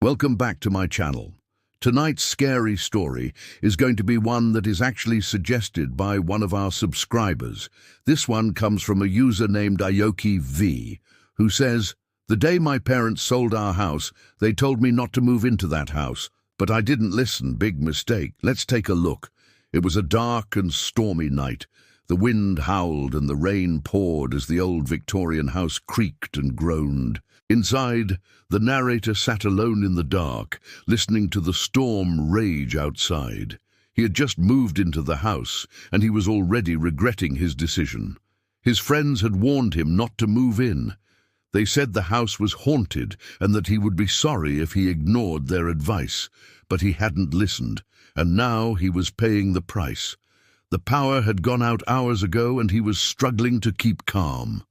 Welcome back to my channel. Tonight's scary story is going to be one that is actually suggested by one of our subscribers. This one comes from a user named Ayoki V, who says, "The day my parents sold our house, they told me not to move into that house, but I didn't listen. Big mistake. Let's take a look. It was a dark and stormy night. The wind howled and the rain poured as the old Victorian house creaked and groaned. Inside, the narrator sat alone in the dark, listening to the storm rage outside. He had just moved into the house, and he was already regretting his decision. His friends had warned him not to move in. They said the house was haunted and that he would be sorry if he ignored their advice, but he hadn't listened, and now he was paying the price. The power had gone out hours ago, and he was struggling to keep calm.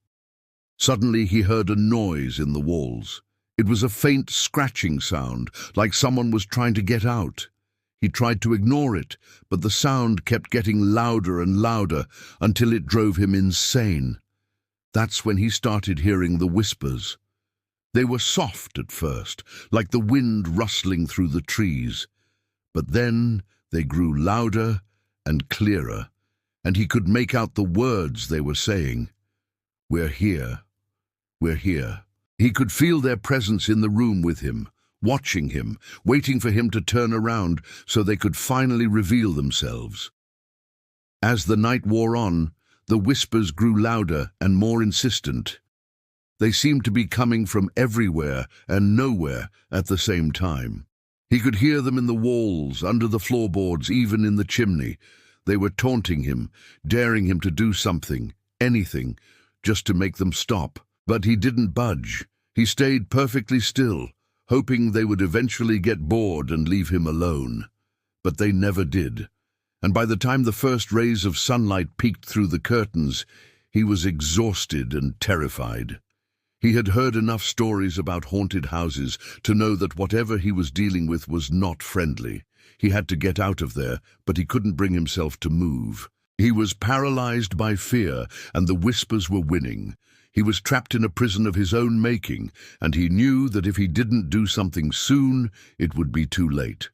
Suddenly he heard a noise in the walls. It was a faint scratching sound, like someone was trying to get out. He tried to ignore it, but the sound kept getting louder and louder until it drove him insane. That's when he started hearing the whispers. They were soft at first, like the wind rustling through the trees. But then they grew louder and clearer, and he could make out the words they were saying. "We're here. We're here." He could feel their presence in the room with him, watching him, waiting for him to turn around so they could finally reveal themselves. As the night wore on, the whispers grew louder and more insistent. They seemed to be coming from everywhere and nowhere at the same time. He could hear them in the walls, under the floorboards, even in the chimney. They were taunting him, daring him to do something, anything, just to make them stop. But he didn't budge. He stayed perfectly still, hoping they would eventually get bored and leave him alone. But they never did. And by the time the first rays of sunlight peeked through the curtains, he was exhausted and terrified. He had heard enough stories about haunted houses to know that whatever he was dealing with was not friendly. He had to get out of there, but he couldn't bring himself to move. He was paralyzed by fear, and the whispers were winning. He was trapped in a prison of his own making, and he knew that if he didn't do something soon, it would be too late.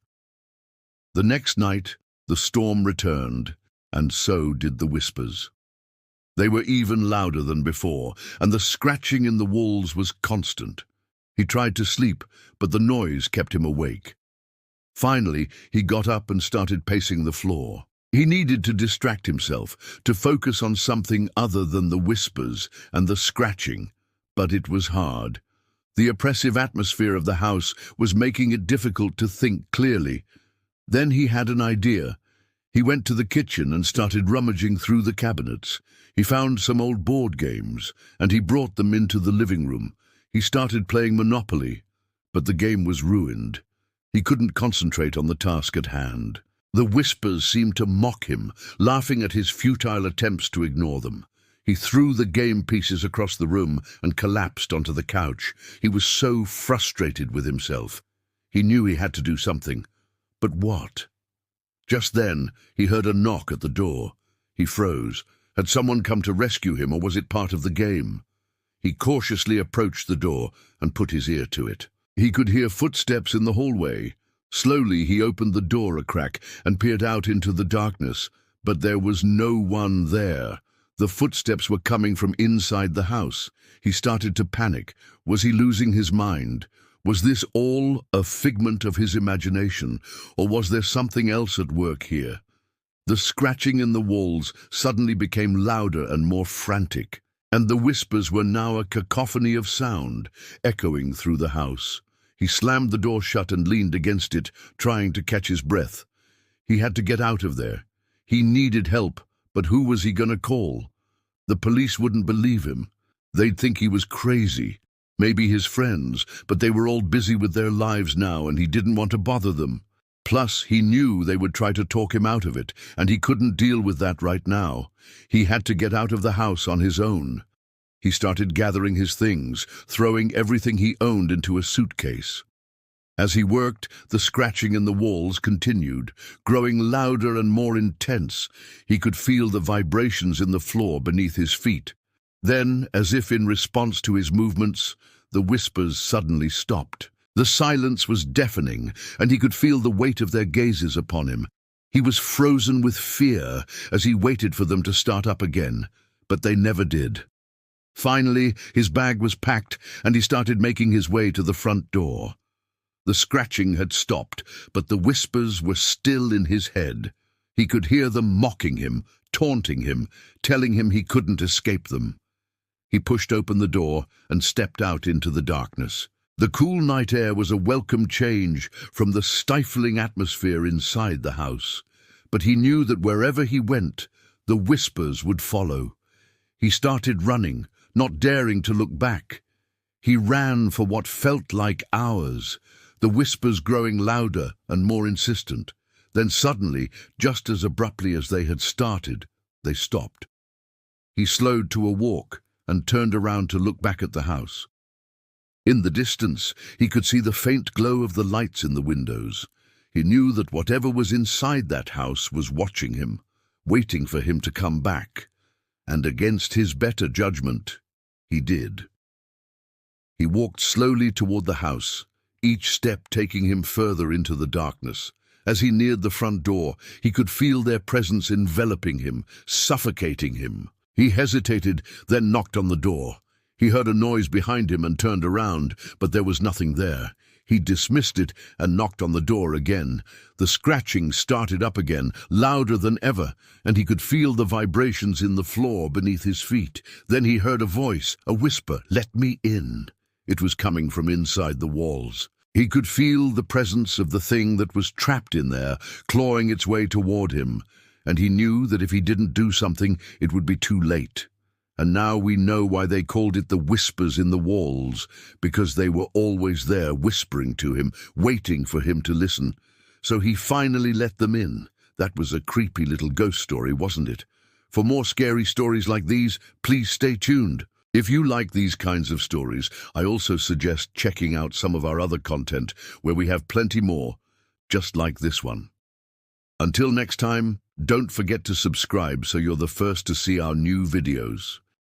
The next night, the storm returned, and so did the whispers. They were even louder than before, and the scratching in the walls was constant. He tried to sleep, but the noise kept him awake. Finally, he got up and started pacing the floor. He needed to distract himself, to focus on something other than the whispers and the scratching, but it was hard. The oppressive atmosphere of the house was making it difficult to think clearly. Then he had an idea. He went to the kitchen and started rummaging through the cabinets. He found some old board games, and he brought them into the living room. He started playing Monopoly, but the game was ruined. He couldn't concentrate on the task at hand. The whispers seemed to mock him, laughing at his futile attempts to ignore them. He threw the game pieces across the room and collapsed onto the couch. He was so frustrated with himself. He knew he had to do something. But what? Just then, he heard a knock at the door. He froze. Had someone come to rescue him, or was it part of the game? He cautiously approached the door and put his ear to it. He could hear footsteps in the hallway. Slowly he opened the door a crack and peered out into the darkness, but there was no one there. The footsteps were coming from inside the house. He started to panic. Was he losing his mind? Was this all a figment of his imagination, or was there something else at work here? The scratching in the walls suddenly became louder and more frantic, and the whispers were now a cacophony of sound, echoing through the house. He slammed the door shut and leaned against it, trying to catch his breath. He had to get out of there. He needed help, but who was he going to call? The police wouldn't believe him. They'd think he was crazy. Maybe his friends, but they were all busy with their lives now, and he didn't want to bother them. Plus, he knew they would try to talk him out of it, and he couldn't deal with that right now. He had to get out of the house on his own. He started gathering his things, throwing everything he owned into a suitcase. As he worked, the scratching in the walls continued, growing louder and more intense. He could feel the vibrations in the floor beneath his feet. Then, as if in response to his movements, the whispers suddenly stopped. The silence was deafening, and he could feel the weight of their gazes upon him. He was frozen with fear as he waited for them to start up again, but they never did. Finally, his bag was packed, and he started making his way to the front door. The scratching had stopped, but the whispers were still in his head. He could hear them mocking him, taunting him, telling him he couldn't escape them. He pushed open the door and stepped out into the darkness. The cool night air was a welcome change from the stifling atmosphere inside the house, but he knew that wherever he went, the whispers would follow. He started running, not daring to look back. He ran for what felt like hours, the whispers growing louder and more insistent. Then suddenly, just as abruptly as they had started, they stopped. He slowed to a walk and turned around to look back at the house. In the distance, he could see the faint glow of the lights in the windows. He knew that whatever was inside that house was watching him, waiting for him to come back. And against his better judgment, he did. He walked slowly toward the house, each step taking him further into the darkness. As he neared the front door, he could feel their presence enveloping him, suffocating him. He hesitated, then knocked on the door. He heard a noise behind him and turned around, but there was nothing there. He dismissed it and knocked on the door again. The scratching started up again, louder than ever, and he could feel the vibrations in the floor beneath his feet. Then he heard a voice, a whisper, "Let me in." It was coming from inside the walls. He could feel the presence of the thing that was trapped in there, clawing its way toward him, and he knew that if he didn't do something, it would be too late. And now we know why they called it the whispers in the walls, because they were always there whispering to him, waiting for him to listen. So he finally let them in. That was a creepy little ghost story, wasn't it? For more scary stories like these, please stay tuned. If you like these kinds of stories, I also suggest checking out some of our other content, where we have plenty more, just like this one. Until next time, don't forget to subscribe so you're the first to see our new videos.